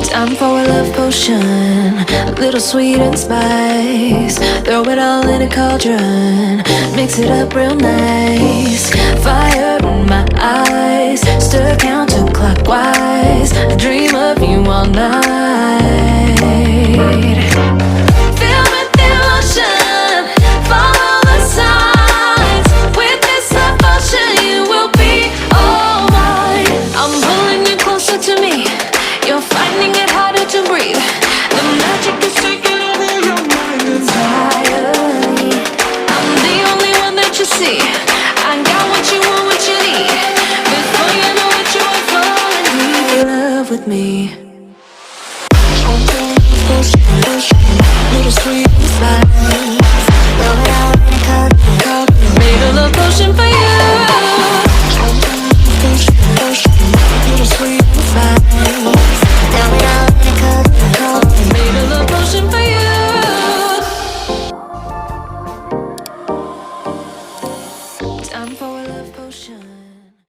Time for a love potion, a little sweet and spice. Throw it all in a cauldron, mix it up real nice. Fire in my eyes, stir counterclockwise. I dream of you all night. Feel with the emotion, follow the signs. With this love potion, you will be all mine. I'm pulling you closer to me. You're finding it harder to breathe. The magic is taking over your mind entirely. I'm the only one that you see. I got what you want, what you need. Before you know it, you are falling deep in love with me. Little sweet.